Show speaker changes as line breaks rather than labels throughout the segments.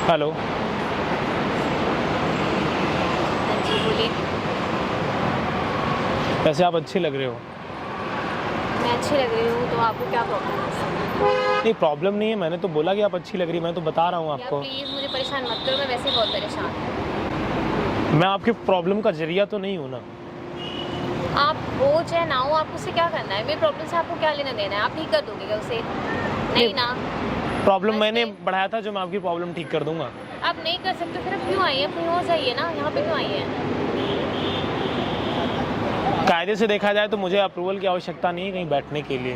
Hello.
जी बोलिए।
वैसे आप अच्छी लग रहे हो।
मैं अच्छी लग रही हूँ तो आपको क्या प्रॉब्लम है?
नहीं, प्रॉब्लम नहीं है, मैंने तो बोला कि आप अच्छी लग रही है, मैं तो बता रहा हूँ
या
आपको।
प्लीज़ मुझे परेशान मत करो, मैं वैसे ही बहुत परेशान हूँ।
मैं आपकी प्रॉब्लम का जरिया तो नहीं हूँ ना।
आप हो चाहे ना हो, आपको उससे क्या करना है? मेरी प्रॉब्लम से आपको क्या लेना देना है? आप ठीक कर दोगे क्या उसे? नहीं ना।
प्रॉब्लम
बस
मैंने
नहीं।
बढ़ाया था जो मैं आपकी प्रॉब्लम ठीक कर दूंगा।
आप नहीं कर सकते फिर आप क्यों आई हैं? कहीं और जाइए ना, यहाँ पे क्यों आई हैं?
कायदे से देखा जाए तो मुझे अप्रूवल की आवश्यकता नहीं है कहीं बैठने के लिए।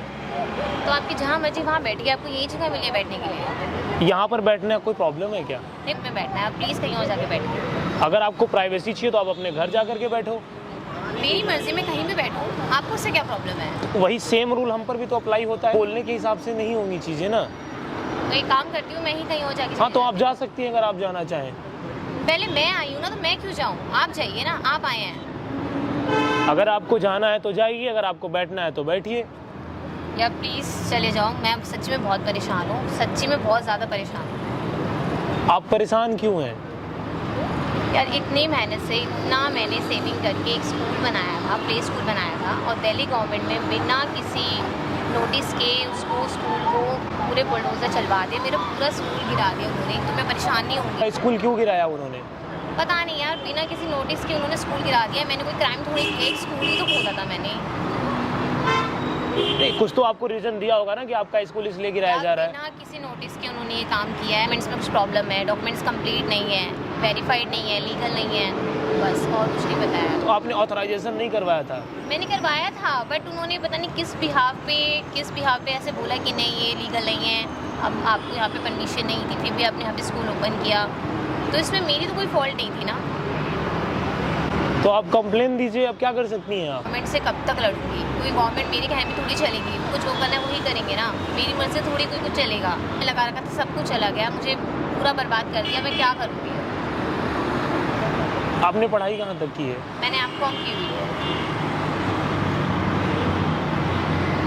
तो आपकी जहाँ मर्जी वहाँ बैठिए, आपको यही जगह मिली है बैठने के लिए।
यहाँ पर बैठने का कोई प्रॉब्लम है क्या?
लिफ्ट में बैठना है, आप प्लीज़ कहीं और जाके बैठिए।
अगर आपको प्राइवेसी चाहिए तो आप अपने घर जा करके बैठो।
मेरी मर्जी में कहीं भी बैठूँ, आपको उससे क्या प्रॉब्लम है?
तो वही सेम रूल हम पर भी तो अप्लाई होता है। बोलने के हिसाब से नहीं होंगी चीज़ें ना।
तो एक काम करती हूँ, मैं ही कहीं और जाके
हाँ, तो आप जा सकती हैं अगर आप जाना चाहें।
पहले मैं आई हूँ ना, तो मैं क्यों जाऊँ? आप जाइए ना, आप आए हैं।
अगर आपको जाना है तो जाइए, अगर आपको बैठना है तो बैठिए।
या प्लीज़ चले जाओ, मैं सच्ची में बहुत परेशान हूँ, सच्ची में बहुत ज़्यादा परेशान हूँ।
आप परेशान क्यों हैं?
यार इतनी मेहनत से इतना मैंने सेविंग करके एक स्कूल बनाया था, प्ले स्कूल बनाया था, और दिल्ली गवर्नमेंट ने बिना किसी नोटिस के उसको स्कूल को पूरे बुलडोजर चलवा दिए, मेरा पूरा स्कूल गिरा दिया उन्होंने। तो मैं परेशान नहीं होंगी?
स्कूल क्यों गिराया उन्होंने?
पता नहीं यार, बिना किसी नोटिस के उन्होंने स्कूल गिरा दिया। मैंने कोई क्राइम थोड़ी, एक स्कूल ही तो खोला था मैंने।
नहीं, कुछ तो आपको रीजन दिया होगा ना कि आपका स्कूल इसलिए गिराया जा रहा है।
बिना किसी नोटिस के उन्होंने ये काम किया है। इसमें कुछ प्रॉब्लम है, डॉक्यूमेंट्स कंप्लीट नहीं है, वेरीफाइड नहीं है, लीगल नहीं है, बस और कुछ नहीं बताया।
तो आपने ऑथराइजेशन नहीं करवाया था?
मैंने करवाया था, बट उन्होंने पता नहीं किस बिहाफ पे ऐसे बोला कि नहीं ये लीगल नहीं है, अब आपको यहाँ पे परमिशन नहीं थी, फिर भी आपने यहाँ पे स्कूल ओपन किया। तो इसमें मेरी तो कोई फॉल्ट नहीं थी ना।
तो आप कंप्लेन दीजिए, अब क्या कर सकती हैं आप?
गवर्नमेंट से कब तक लड़ूंगी? कोई गवर्नमेंट मेरे कहने पे थोड़ी चलेगी, कुछ वो करना है वही करेंगे ना, मेरी मर्जी से थोड़ी कोई कुछ चलेगा। मैं लगा रखा था, सब कुछ चला गया, मुझे पूरा बर्बाद कर दिया, मैं क्या करूँगी?
आपने पढ़ाई कहाँ तक की है?
मैंने आपको कम की हुई है।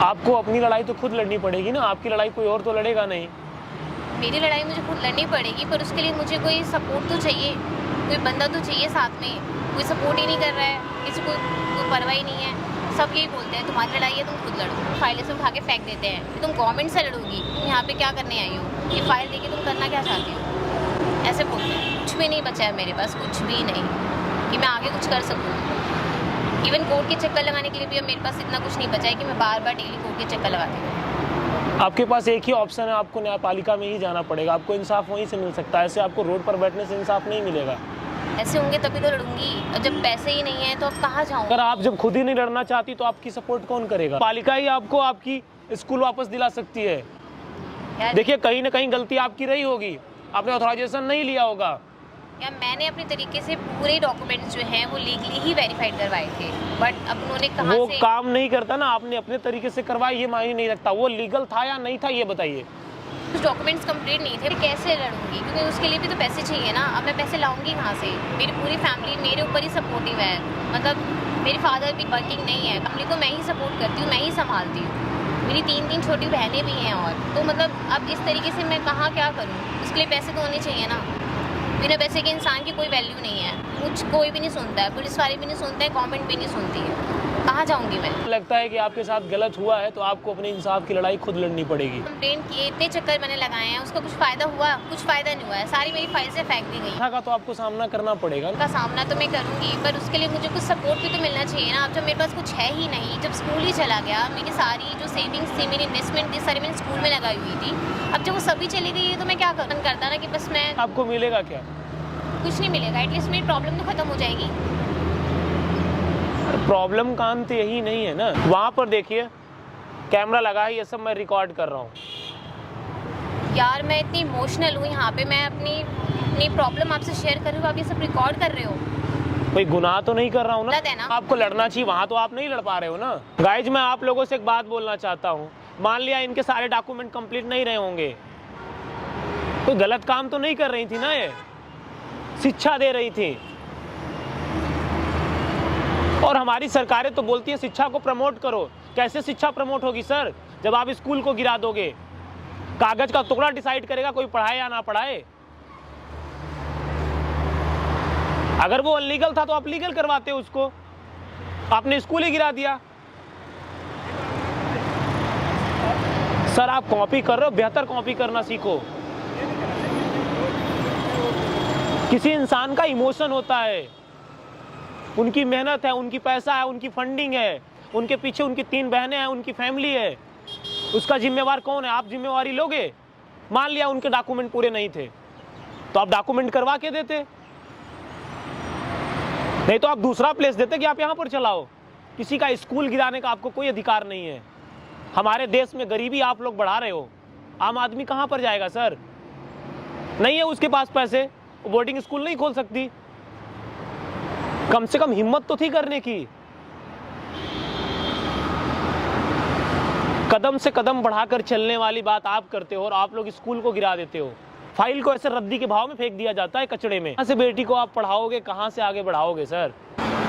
आपको अपनी लड़ाई तो खुद लड़नी पड़ेगी ना, आपकी लड़ाई कोई और तो लड़ेगा नहीं।
मेरी लड़ाई मुझे खुद लड़नी पड़ेगी, पर उसके लिए मुझे कोई सपोर्ट तो चाहिए, कोई बंदा तो चाहिए साथ में। कोई सपोर्ट ही नहीं कर रहा है, किसी को कोई परवाह ही नहीं है। सब यही बोलते हैं तुम्हारी लड़ाई है, तुम खुद लड़ो। फाइलें से उठा के फेंक देते हैं कि तुम गवर्नमेंट से लड़ोगी, तुम यहाँ पे क्या करने आई हो, ये फाइल देके तुम करना क्या चाहती हो, ऐसे बोलते हैं। कुछ भी नहीं बचा है मेरे पास, कुछ भी नहीं कि मैं आगे कुछ कर सकूँ। इवन कोर्ट के चक्कर लगाने के लिए भी अब मेरे पास इतना कुछ नहीं बचा है कि मैं बार बार डेली कोर्ट के चक्कर लगाती हूँ।
आपके पास एक ही ऑप्शन है, आपको न्यायपालिका में ही जाना पड़ेगा, आपको इंसाफ वहीं से मिल सकता है। ऐसे आपको रोड पर बैठने से इंसाफ नहीं मिलेगा।
ऐसे होंगे तभी तो लड़ूंगी, और जब पैसे ही नहीं है तो अब कहाँ जाऊँ?
अगर आप जब खुद ही नहीं लड़ना चाहती तो आपकी सपोर्ट कौन करेगा? पालिका ही आपको आपकी स्कूल वापस दिला सकती है।
यार
देखिए, कहीं ना कहीं गलती आपकी रही होगी, आपने ऑथराइजेशन नहीं लिया होगा।
या मैंने अपने तरीके से पूरे डॉक्यूमेंट्स जो हैं वो लीगली ही वेरीफाइड करवाए थे, बट अब उन्होंने कहा
वो
से
काम नहीं करता ना, आपने अपने तरीके से करवाया, ये मायने नहीं रखता। वो लीगल था या नहीं था ये बताइए।
कुछ डॉक्यूमेंट्स कंप्लीट नहीं थे, कैसे लड़ूंगी? क्योंकि उसके लिए भी तो पैसे चाहिए ना। अब मैं पैसे लाऊंगी कहाँ से? मेरी पूरी फैमिली मेरे ऊपर ही सपोर्टिव है, मतलब मेरे फादर भी वर्किंग नहीं है, फैमिली को मैं ही सपोर्ट करती हूँ, मैं ही संभालती हूँ। मेरी 3 छोटी बहनें भी हैं, और तो मतलब अब इस तरीके से मैं कहाँ क्या करूँ? उसके लिए पैसे तो होने चाहिए ना। बिना पैसे के इंसान की कोई वैल्यू नहीं है। कुछ कोई भी नहीं सुनता है, पुलिस वाले भी नहीं सुनते हैं, गवर्नमेंट भी नहीं सुनती है। कहाँ जाऊँगी मैं?
लगता है कि आपके साथ गलत हुआ है तो आपको अपने इंसाफ की लड़ाई खुद लड़नी पड़ेगी।
कंप्लेंट किए, इतने चक्कर मैंने लगाए हैं, उसका कुछ फायदा हुआ? कुछ फायदा नहीं हुआ है, सारी मेरी फाइल से फेंक दी गई।
का तो आपको सामना करना पड़ेगा।
उनका सामना तो मैं करूंगी, पर उसके लिए मुझे कुछ सपोर्ट भी तो मिलना चाहिए ना। अब जब मेरे पास कुछ है ही नहीं, जब स्कूल ही चला गया, मेरी सारी जो सेविंग्स थी, मेरी इन्वेस्टमेंट थी, सारी मैंने स्कूल में लगाई हुई थी, अब जब वो सभी चली गई है तो मैं क्या करूँ? मन करता ना कि बस मैं,
आपको मिलेगा क्या?
कुछ नहीं मिलेगा, एटलीस्ट मेरी प्रॉब्लम तो खत्म हो जाएगी।
प्रॉब्लम का अंत यही नहीं है ना। वहाँ पर देखिए, कैमरा लगा है, ये सब मैं रिकॉर्ड कर रहा हूँ।
यार मैं इतनी इमोशनल हूँ यहाँ पे, मैं अपनी प्रॉब्लम आपसे शेयर कर रही हूँ, आप ये सब रिकॉर्ड कर रहे हो।
कोई गुनाह तो नहीं कर रहा हूँ ना?
गलत है ना?
आपको लड़ना चाहिए, वहाँ तो आप नहीं लड़ पा रहे हो ना। गाइज, मैं आप लोगों से एक बात बोलना चाहता हूँ। मान लिया इनके सारे डॉक्यूमेंट कंप्लीट नहीं रहे होंगे, कोई गलत काम तो नहीं कर रही थी ना, ये शिक्षा दे रही थी। और हमारी सरकारें तो बोलती है शिक्षा को प्रमोट करो। कैसे शिक्षा प्रमोट होगी सर, जब आप स्कूल को गिरा दोगे? कागज का टुकड़ा डिसाइड करेगा कोई पढ़ाए या ना पढ़ाए? अगर वो अनलीगल था तो आप लीगल करवाते उसको, आपने स्कूल ही गिरा दिया। सर आप कॉपी कर रहे हो, बेहतर कॉपी करना सीखो। किसी इंसान का इमोशन होता है, उनकी मेहनत है, उनकी पैसा है, उनकी फंडिंग है, उनके पीछे उनकी 3 बहनें हैं, उनकी फैमिली है, उसका जिम्मेवार कौन है? आप जिम्मेवारी लोगे? मान लिया उनके डॉक्यूमेंट पूरे नहीं थे तो आप डॉक्यूमेंट करवा के देते, नहीं तो आप दूसरा प्लेस देते कि आप यहां पर चलाओ। किसी का स्कूल गिराने का आपको कोई अधिकार नहीं है। हमारे देश में गरीबी आप लोग बढ़ा रहे हो, आम आदमी कहां पर जाएगा सर? नहीं है उसके पास पैसे, वो बोर्डिंग स्कूल नहीं खोल सकती। कम से कम हिम्मत तो थी करने की। कदम से कदम बढ़ाकर चलने वाली बात आप करते हो और आप लोग स्कूल को गिरा देते हो। फाइल को ऐसे रद्दी के भाव में फेंक दिया जाता है कचड़े में। कहां से बेटी को आप पढ़ाओगे, कहां से आगे बढ़ाओगे सर?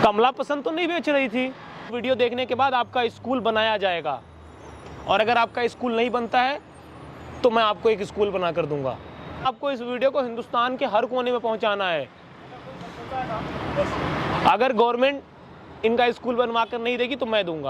कमला पसंद तो नहीं बेच रही थी। वीडियो देखने के बाद आपका स्कूल बनाया जाएगा, और अगर आपका स्कूल नहीं बनता है तो मैं आपको एक स्कूल बना कर दूंगा। आपको इस वीडियो को हिंदुस्तान के हर कोने में पहुंचाना है। अगर गवर्नमेंट इनका स्कूल बनवा कर नहीं देगी तो मैं दूंगा।